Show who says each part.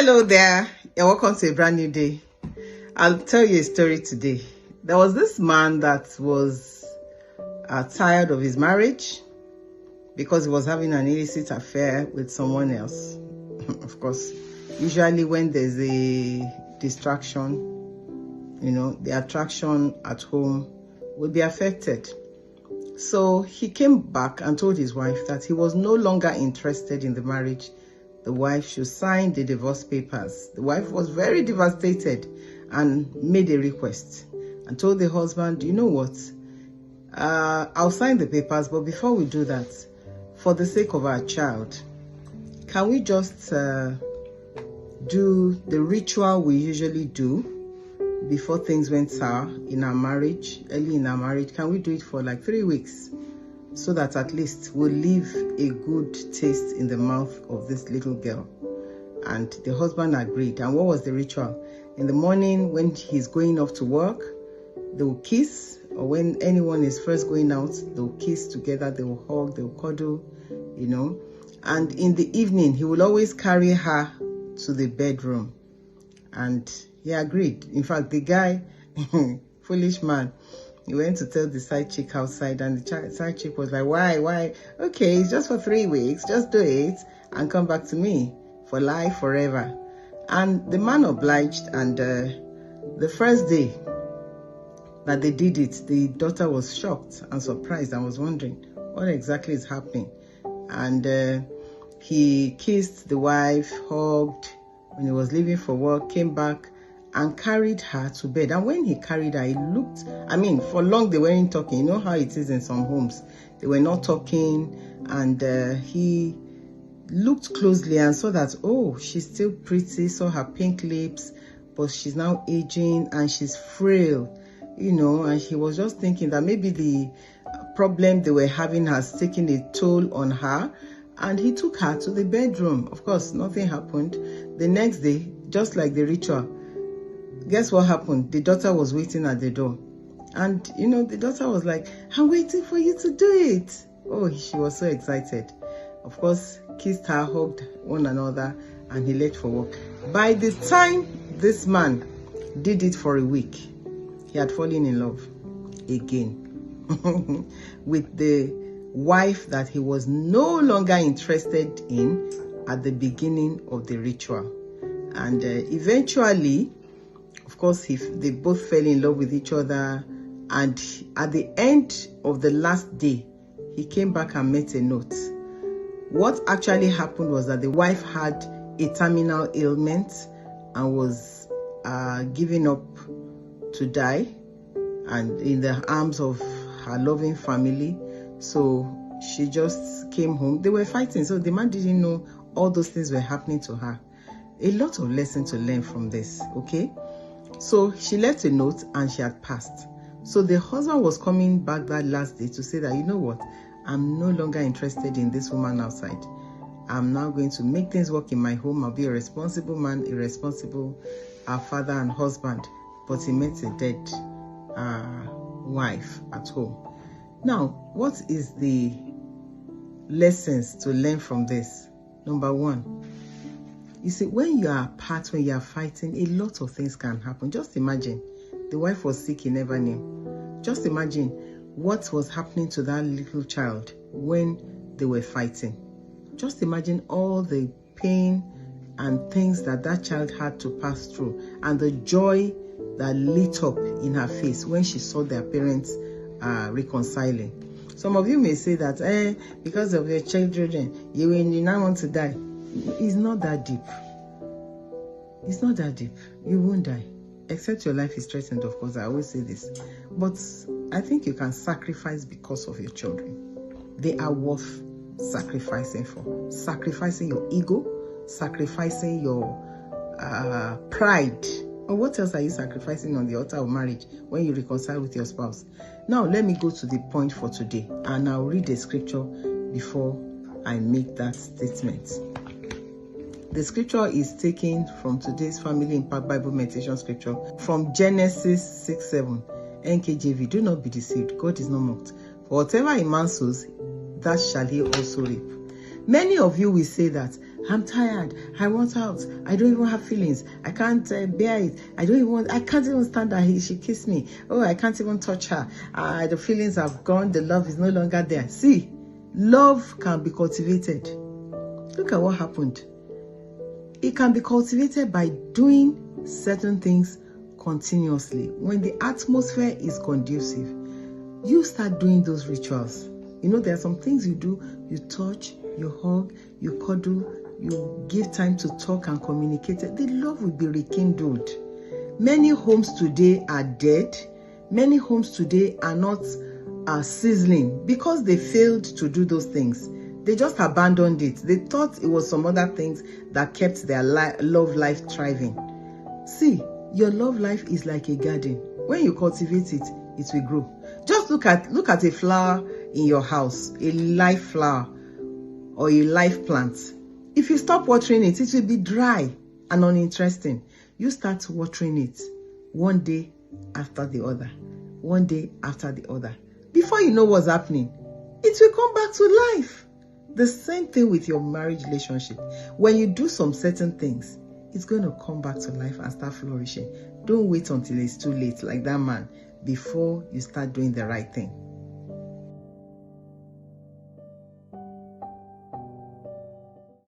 Speaker 1: Hello there, and welcome to a brand new day. I'll tell you a story today. There was this man that was tired of his marriage because he was having an illicit affair with someone else. Of course, usually when there's a distraction, the attraction at home will be affected. So he came back and told his wife that he was no longer interested in the marriage. The wife should sign the divorce papers. The wife was very devastated and made a request and told the husband, you know what, I'll sign the papers, but before we do that, for the sake of our child, can we just do the ritual we usually do before things went sour in our marriage, early in our marriage? Can we do it for like 3 weeks so that at least we'll leave a good taste in the mouth of this little girl? And the husband agreed. And what was the ritual? In the morning when he's going off to work, they will kiss, or when anyone is first going out, they'll kiss together, they will hug, they will cuddle, And in the evening, he will always carry her to the bedroom. And he agreed. In fact, the guy, foolish man, he went to tell the side chick outside, and the side chick was like, why? Okay, it's just for 3 weeks. Just do it and come back to me for life, forever. And the man obliged, and the first day that they did it, the daughter was shocked and surprised and was wondering what exactly is happening. And he kissed the wife, hugged when he was leaving for work, came back and carried her to bed. And when he carried her, it looked, for long they weren't talking. You know how it is in some homes. They were not talking, and he looked closely and saw that, oh, she's still pretty, saw her pink lips, but she's now aging and she's frail, and he was just thinking that maybe the problem they were having has taken a toll on her, and he took her to the bedroom. Of course, nothing happened. The next day, just like the ritual, guess what happened? The daughter was waiting at the door. And, the daughter was like, I'm waiting for you to do it. Oh, she was so excited. Of course, kissed her, hugged one another, and he left for work. By the time this man did it for a week, he had fallen in love again with the wife that he was no longer interested in at the beginning of the ritual. And eventually, of course, they both fell in love with each other. And at the end of the last day, he came back and met a note. What actually happened was that the wife had a terminal ailment and was giving up to die, and in the arms of her loving family. So she just came home. They were fighting, so the man didn't know all those things were happening to her. A lot of lesson to learn from this, okay? So she left a note and she had passed. So the husband was coming back that last day to say that, you know what, I'm no longer interested in this woman outside. I'm now going to make things work in my home. I'll be a responsible man, a responsible father and husband. But he met a dead wife at home. Now, what is the lessons to learn from this? Number one, you see, when you are apart, when you are fighting, a lot of things can happen. Just imagine, the wife was sick, he never knew. Just imagine what was happening to that little child when they were fighting. Just imagine all the pain and things that child had to pass through, and the joy that lit up in her face when she saw their parents reconciling. Some of you may say that, because of your children, you now want to die. It's not that deep. It's not that deep. You won't die. Except your life is threatened, of course. I always say this. But I think you can sacrifice because of your children. They are worth sacrificing for. Sacrificing your ego, sacrificing your pride. Or what else are you sacrificing on the altar of marriage when you reconcile with your spouse? Now, let me go to the point for today, and I'll read the scripture before I make that statement. The scripture is taken from today's Family Impact Bible Meditation scripture from Genesis 6:7, NKJV. Do not be deceived. God is not mocked. For whatever a man sows, that shall he also reap. Many of you will say that, I'm tired. I want out. I don't even have feelings. I can't bear it. I can't even stand that she kissed me. Oh, I can't even touch her. The feelings have gone. The love is no longer there. See, love can be cultivated. Look at what happened. It can be cultivated by doing certain things continuously. When the atmosphere is conducive, you start doing those rituals. You know, there are some things you do. You touch, you hug, you cuddle, you give time to talk and communicate. The love will be rekindled. Many homes today are dead. Many homes today are not sizzling because they failed to do those things. They just abandoned it. They thought it was some other things that kept their love life thriving. See, your love life is like a garden. When you cultivate it, it will grow. Just look at a flower in your house, a live flower or a live plant. If you stop watering it, it will be dry and uninteresting. You start watering it one day after the other, one day after the other. Before you know what's happening, it will come back to life. The same thing with your marriage relationship. When you do some certain things, it's going to come back to life and start flourishing. Don't wait until it's too late like that man before you start doing the right thing.